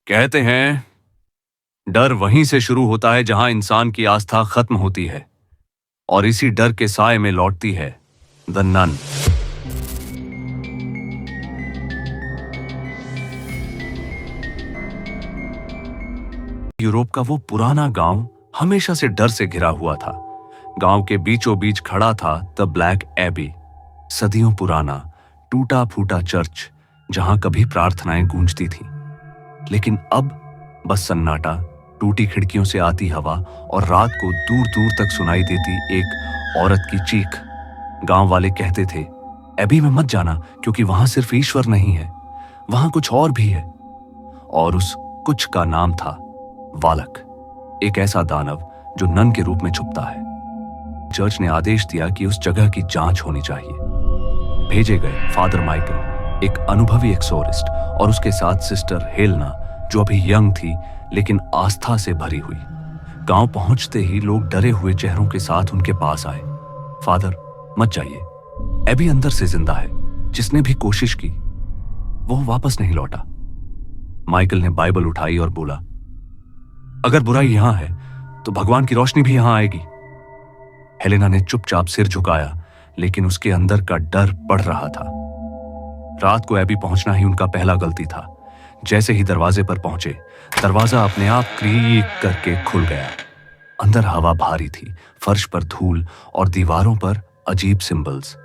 कहते हैं डर वहीं से शुरू होता है जहां इंसान की आस्था खत्म होती है, और इसी डर के साए में लौटती है द नन। यूरोप का वो पुराना गांव हमेशा से डर से घिरा हुआ था। गांव के बीचों बीच खड़ा था द ब्लैक एबी, सदियों पुराना टूटा फूटा चर्च जहां कभी प्रार्थनाएं गूंजती थीं। लेकिन अब बस सन्नाटा, टूटी खिड़कियों से आती हवा और रात को दूर दूर तक सुनाई देती एक औरत की चीख। गांव वाले कहते थे, एबी में मत जाना क्योंकि वहां सिर्फ ईश्वर नहीं है, वहां कुछ और भी है। और उस कुछ का नाम था वालक, एक ऐसा दानव जो नन के रूप में छुपता है। चर्च ने आदेश दिया कि उस जगह की जांच होनी चाहिए। भेजे गए फादर माइकल, एक अनुभवी एक्सोरिस्ट, और उसके साथ सिस्टर हेलना जो अभी यंग थी लेकिन आस्था से भरी हुई। गांव पहुंचते ही लोग डरे हुए चेहरों के साथ उनके पास आए। फादर, मत जाइए, एबी अंदर से जिंदा है। जिसने भी कोशिश की वो वापस नहीं लौटा। माइकल ने बाइबल उठाई और बोला, अगर बुराई यहां है तो भगवान की रोशनी भी यहां आएगी। हेलेना ने चुपचाप सिर झुकाया, लेकिन उसके अंदर का डर बढ़ रहा था। रात को एबी पहुंचना ही उनका पहला गलती था। जैसे ही दरवाजे पर पहुंचे, दरवाजा अपने आप क्रीक करके खुल गया। अंदर हवा भारी थी, फर्श पर धूल और दीवारों पर अजीब सिंबल्स।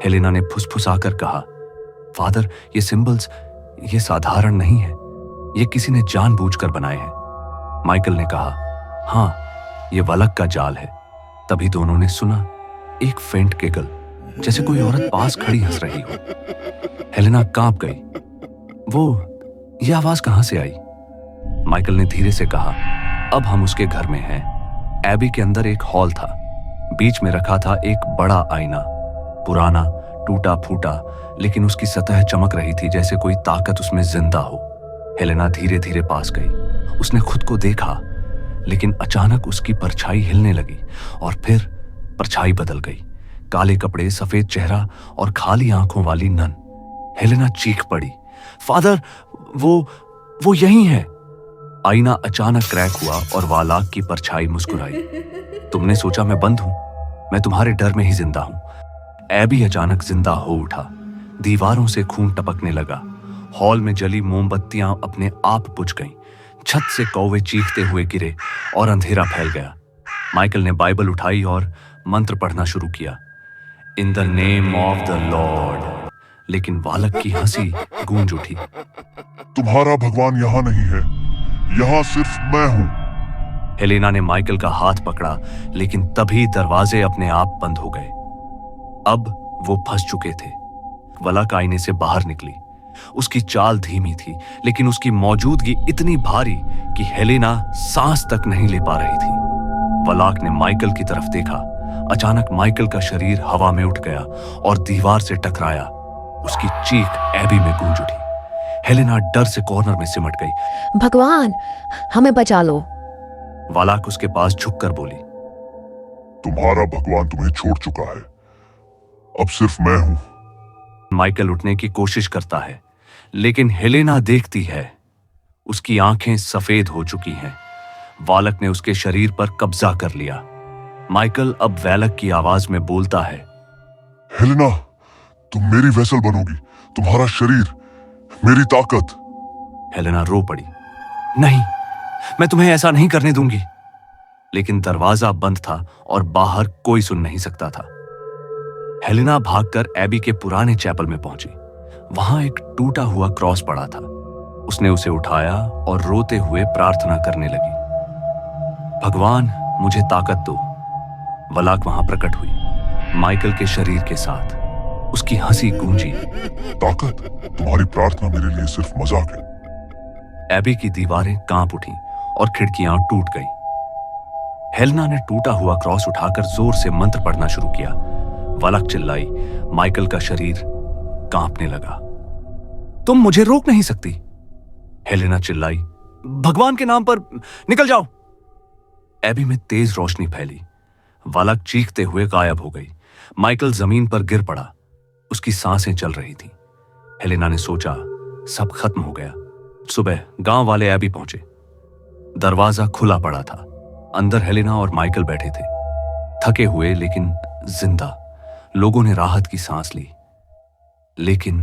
हेलेना ने फुसफुसाकर कहा, फादर, ये सिंबल्स ये साधारण नहीं है, ये किसी ने जानबूझकर बनाए हैं। माइकल ने कहा, हाँ, ये वलक का जाल है। तभी दोनों ने सुना एक फेंट गिगल, जैसे कोई औरत पास खड़ी हंस रही हो। हेलेना कांप गई। ये आवाज कहां से आई? माइकल ने धीरे से कहा, अब हम उसके घर में हैं। एबी के अंदर एक हॉल था। बीच में रखा था एक बड़ा आईना, पुराना, टूटा फूटा, लेकिन उसकी सतह चमक रही थी जैसे कोई ताकत उसमें जिंदा हो। हेलेना धीरे धीरे पास गई। उसने खुद को देखा, लेकिन अचानक उसकी परछाई हिलने लगी और फिर परछाई बदल गई। काले कपड़े, सफेद चेहरा और खाली आंखों वाली नन। हेलेना चीख पड़ी, फादर, वो यही है। आईना अचानक क्रैक हुआ और वालाक की परछाई मुस्कुराई। तुमने सोचा मैं बंद हूं? मैं तुम्हारे डर में ही जिंदा हूं। एबी अचानक जिंदा हो उठा। दीवारों से खून टपकने लगा। हॉल में जली मोमबत्तियां अपने आप बुझ गईं। छत से कौवे चीखते हुए गिरे और अंधेरा फैल गया। माइकल ने बाइबल उठाई और मंत्र पढ़ना शुरू किया, in the name of the Lord. लेकिन वालक की हंसी गूंज उठी। तुम्हारा भगवान यहाँ नहीं है, यहाँ सिर्फ मैं हूं। हेलेना ने माइकल का हाथ पकड़ा, लेकिन तभी दरवाजे अपने आप बंद हो गए। अब वो फंस चुके थे। वलक आईने से बाहर निकली। उसकी चाल धीमी थी, लेकिन उसकी मौजूदगी इतनी भारी कि हेलेना सांस तक नहीं ले पा रही थी। वलक ने माइकल की तरफ देखा। अचानक माइकल का शरीर हवा में उठ गया और दीवार से टकराया। उसकी चीख एबी में गूंज उठी। हेलेना डर से कॉर्नर में सिमट गई। भगवान, हमें बचा लो। वालाक उसके पास झुककर बोली, तुम्हारा भगवान तुम्हें छोड़ चुका है, अब सिर्फ मैं हूं। माइकल उठने की कोशिश करता है, लेकिन हेलेना देखती है। उसकी आंखें सफेद हो चुकी हैं। वालक ने उसके शरीर पर कब्जा कर लिया। माइकल अब वालक की आवाज में बोलता है, हेलेना, तुम मेरी वेसल बनोगी, तुम्हारा शरीर मेरी ताकत। हेलेना रो पड़ी, नहीं, मैं तुम्हें ऐसा नहीं करने दूंगी। लेकिन दरवाजा बंद था और बाहर कोई सुन नहीं सकता था। हेलेना भागकर एबी के पुराने चैपल में पहुंची। वहां एक टूटा हुआ क्रॉस पड़ा था। उसने उसे उठाया और रोते हुए प्रार्थना करने लगी, भगवान, मुझे ताकत दो। वलाक वहां प्रकट हुई, माइकल के शरीर के साथ। उसकी हंसी गूंजी, ताकत? तुम्हारी प्रार्थना मेरे लिए सिर्फ मजाक है। एबी की दीवारें कांप उठीं और खिड़कियां टूट गईं। हेलेना ने टूटा हुआ क्रॉस उठाकर जोर से मंत्र पढ़ना शुरू किया। वलक चिल्लाई। माइकल का शरीर कांपने लगा। तुम मुझे रोक नहीं सकती। हेलेना चिल्लाई, भगवान के नाम पर निकल जाओ। एबी में तेज रोशनी फैली। वलक चीखते हुए गायब हो गई। माइकल जमीन पर गिर पड़ा। उसकी सांसें चल रही थीं। हेलेना ने सोचा, सब खत्म हो गया। सुबह गांव वाले एबी पहुंचे। दरवाजा खुला पड़ा था। अंदर हेलेना और माइकल बैठे थे, थके हुए लेकिन जिंदा। लोगों ने राहत की सांस ली, लेकिन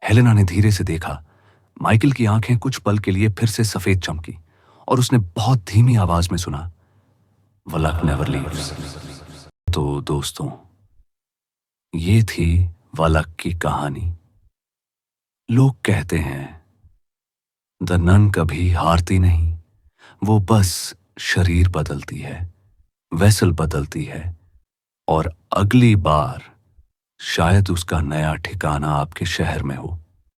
हेलेना ने धीरे से देखा। माइकल की आंखें कुछ पल के लिए फिर से सफेद चमकी और उसने बहुत धीमी आवाज में सुना, वलक नेवर लीव्स। तो दोस्तों, ये थी वलक की कहानी। लोग कहते हैं द नन कभी हारती नहीं, वो बस शरीर बदलती है, वेसल बदलती है, और अगली बार शायद उसका नया ठिकाना आपके शहर में हो।